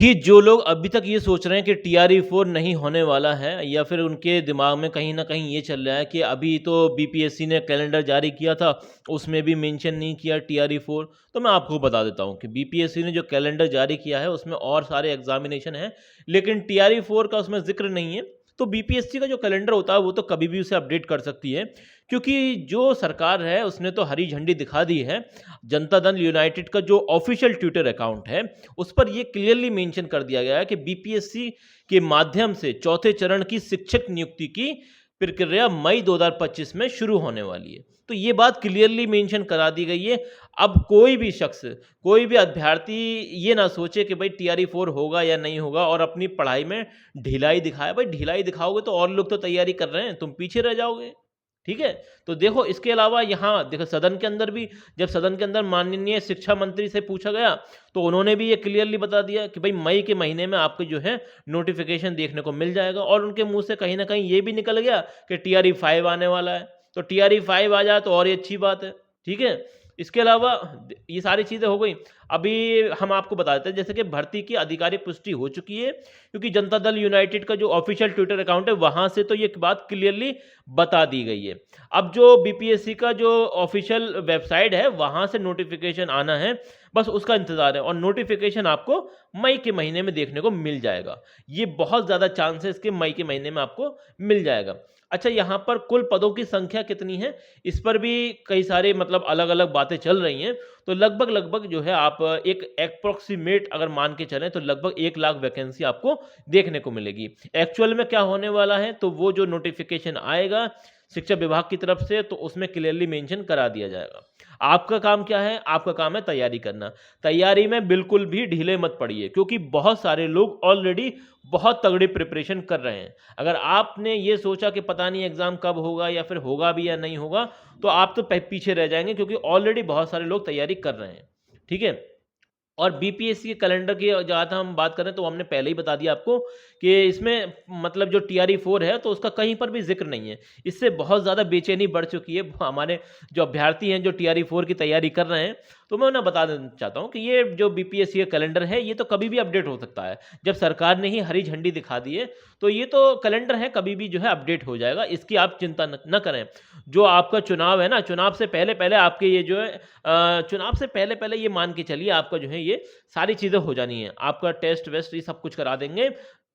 कि जो लोग अभी तक ये सोच रहे हैं कि टीआरई-4 नहीं होने वाला है या फिर उनके दिमाग में कहीं न कहीं ये चल रहा है कि अभी तो बीपीएससी ने कैलेंडर जारी किया था, उसमें भी मेंशन नहीं किया टीआरई-4। तो मैं आपको बता देता हूँ कि बीपीएससी ने जो कैलेंडर जारी किया है, उसमें और सारे एग्ज़ामिनेशन हैं, लेकिन टीआरई-4 का उसमें ज़िक्र नहीं है। तो बीपीएससी का जो कैलेंडर होता है, वो तो कभी भी उसे अपडेट कर सकती है, क्योंकि जो सरकार है, उसने तो हरी झंडी दिखा दी है। जनता दल यूनाइटेड का जो ऑफ़िशियल ट्विटर अकाउंट है, उस पर ये क्लियरली मेंशन कर दिया गया है कि बीपीएससी के माध्यम से चौथे चरण की शिक्षक नियुक्ति की प्रक्रिया मई 2025 में शुरू होने वाली है। तो ये बात क्लियरली मेंशन करा दी गई है। अब कोई भी शख्स, कोई भी अभ्यर्थी ये ना सोचे कि भाई टीआरई-4 होगा या नहीं होगा और अपनी पढ़ाई में ढिलाई दिखाए। भाई ढिलाई दिखाओगे तो और लोग तो तैयारी कर रहे हैं, तुम पीछे रह जाओगे। ठीक है? तो देखो इसके अलावा यहाँ देखो सदन के अंदर भी जब सदन के अंदर माननीय शिक्षा मंत्री से पूछा गया, तो उन्होंने भी ये क्लियरली बता दिया कि भई मई के महीने में आपको जो है नोटिफ़िकेशन देखने को मिल जाएगा और उनके मुँह से कहीं न कहीं ये भी निकल गया कि टीआरई-5 आने वाला है। तो टीआरई-5 आ जाए तो और ही अच्छी बात है। ठीक है? इसके अलावा ये सारी चीज़ें हो गई। अभी हम आपको बता देते हैं जैसे कि भर्ती की आधिकारिक पुष्टि हो चुकी है, क्योंकि जनता दल यूनाइटेड का जो ऑफ़िशियल ट्विटर अकाउंट है, वहाँ से तो ये बात क्लियरली बता दी गई है। अब जो बीपीएससी का जो ऑफ़िशियल वेबसाइट है, वहाँ से नोटिफ़िकेशन आना है, बस उसका इंतज़ार है और नोटिफ़िकेशन आपको मई के महीने में देखने को मिल जाएगा। ये बहुत ज़्यादा चांस है इसके मई के महीने में आपको मिल जाएगा। अच्छा, यहाँ पर कुल पदों की संख्या कितनी है, इस पर भी कई सारे मतलब अलग-अलग बातें चल रही हैं। तो लगभग-लगभग जो है आप एक एप्रोक्सिमेट अगर मान के चलें तो लगभग 1 लाख वैकेंसी आपको देखने को मिलेगी। एक्चुअल में क्या होने वाला है, तो वो जो नोटिफ़िकेशन आएगा शिक्षा विभाग की तरफ से, तो उसमें क्लियरली मेंशन करा दिया जाएगा। आपका काम क्या है? आपका काम है तैयारी करना। तैयारी में बिल्कुल भी ढीले मत पड़िए, क्योंकि बहुत सारे लोग ऑलरेडी बहुत तगड़ी प्रिपरेशन कर रहे हैं। अगर आपने ये सोचा कि पता नहीं एग्ज़ाम कब होगा या फिर होगा भी या नहीं होगा, तो आप तो पीछे रह जाएँगे, क्योंकि ऑलरेडी बहुत सारे लोग तैयारी कर रहे हैं। ठीक है? और बीपीएससी के कैलेंडर की जहाँ तक हम बात करें, तो हमने पहले ही बता दिया आपको कि इसमें मतलब जो टीआरई-4 है, तो उसका कहीं पर भी ज़िक्र नहीं है। इससे बहुत ज़्यादा बेचैनी बढ़ चुकी है हमारे जो अभ्यर्थी हैं, जो टीआरई-4 की तैयारी कर रहे हैं। तो मैं उन्हें बता देना चाहता हूँ कि ये जो बीपीएससी का कैलेंडर है, ये तो कभी भी अपडेट हो सकता है। जब सरकार ने ही हरी झंडी दिखा दी है, तो ये तो कैलेंडर है, कभी भी जो है अपडेट हो जाएगा, इसकी आप चिंता न करें। जो आपका चुनाव है ना, चुनाव से पहले-पहले आपके ये जो है चुनाव से पहले-पहले ये मान के चलिए आपका जो है ये सारी चीज़ें हो जानी है। आपका टेस्ट-वेस्ट ये सब कुछ करा देंगे,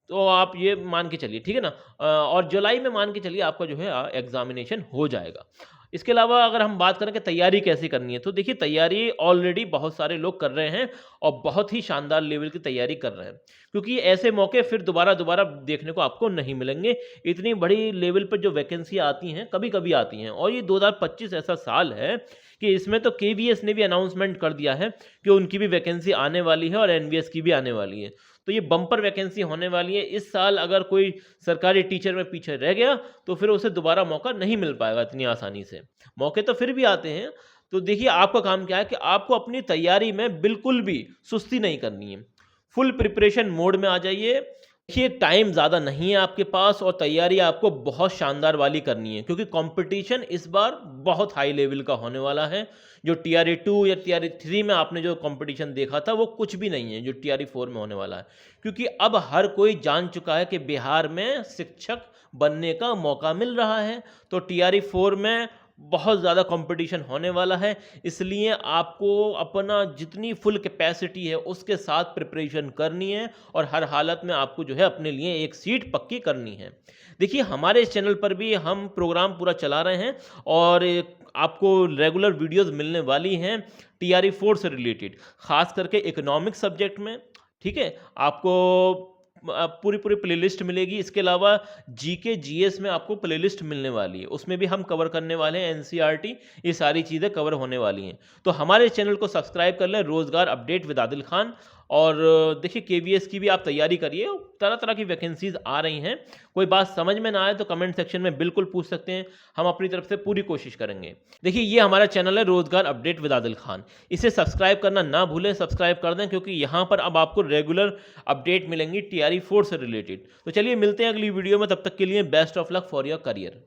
तो आप ये मान के चलिए, ठीक है ना? और जुलाई में मान के चलिए आपका जो है एग्ज़ामिनेशन हो जाएगा। इसके अलावा अगर हम बात करें कि तैयारी कैसे करनी है, तो देखिए तैयारी ऑलरेडी बहुत सारे लोग कर रहे हैं और बहुत ही शानदार लेवल की तैयारी कर रहे हैं। क्योंकि ऐसे मौके फिर दोबारा-दोबारा देखने को आपको नहीं मिलेंगे। इतनी बड़ी लेवल पर जो वैकेंसी आती हैं, कभी-कभी आती हैं और ये 2025 ऐसा साल है कि इसमें तो केवीएस ने भी अनाउंसमेंट कर दिया है कि उनकी भी वैकेंसी आने वाली है और एनवीएस की भी आने वाली है। तो ये बम्पर वैकेंसी होने वाली है। इस साल अगर कोई सरकारी टीचर में पीछे रह गया, तो फिर उसे दोबारा मौका नहीं मिल पाएगा इतनी आसानी से। मौके तो फिर भी आते हैं। तो देखिए आपका काम क्या है कि आपको अपनी तैयारी में बिल्कुल भी सुस्ती नहीं करनी है। फुल प्रिपरेशन मोड में आ जाइए। देखिए टाइम ज़्यादा नहीं है आपके पास और तैयारी आपको बहुत शानदार वाली करनी है, क्योंकि कंपटीशन इस बार बहुत हाई लेवल का होने वाला है। जो टीआरई-2 या टीआरई-3 में आपने जो कंपटीशन देखा था, वो कुछ भी नहीं है जो टीआरई-4 में होने वाला है। क्योंकि अब हर कोई जान चुका है कि बिहार में शिक्षक बनने का मौका मिल रहा है, तो टीआरई-4 में बहुत ज़्यादा कंपटीशन होने वाला है। इसलिए आपको अपना जितनी फुल कैपेसिटी है उसके साथ प्रिपरेशन करनी है और हर हालत में आपको जो है अपने लिए एक सीट पक्की करनी है। देखिए हमारे इस चैनल पर भी हम प्रोग्राम पूरा चला रहे हैं और आपको रेगुलर वीडियोज़ मिलने वाली हैं टीआरई-4 से रिलेटेड, ख़ास करके इकोनॉमिक्स सब्जेक्ट में, ठीक है? आपको पूरी प्लेलिस्ट मिलेगी। इसके अलावा जीके, जीएस में आपको प्लेलिस्ट मिलने वाली है। उसमें भी हम कवर करने वाले हैं एनसीईआरटी, ये सारी चीज़ें कवर होने वाली हैं। तो हमारे चैनल को सब्सक्राइब कर लें, रोज़गार अपडेट विद आदिल खान। और देखिए केवीएस की भी आप तैयारी करिए, तरह-तरह की वैकेंसीज़ आ रही हैं। कोई बात समझ में ना आए तो कमेंट सेक्शन में बिल्कुल पूछ सकते हैं, हम अपनी तरफ से पूरी कोशिश करेंगे। देखिए ये हमारा चैनल है रोज़गार अपडेट विद आदिल खान, इसे सब्सक्राइब करना ना भूलें, सब्सक्राइब कर दें, क्योंकि यहाँ पर अब आपको रेगुलर अपडेट मिलेंगी टीआरई-4 से रिलेटेड। तो चलिए मिलते हैं अगली वीडियो में, तब तक के लिए best of luck for your career.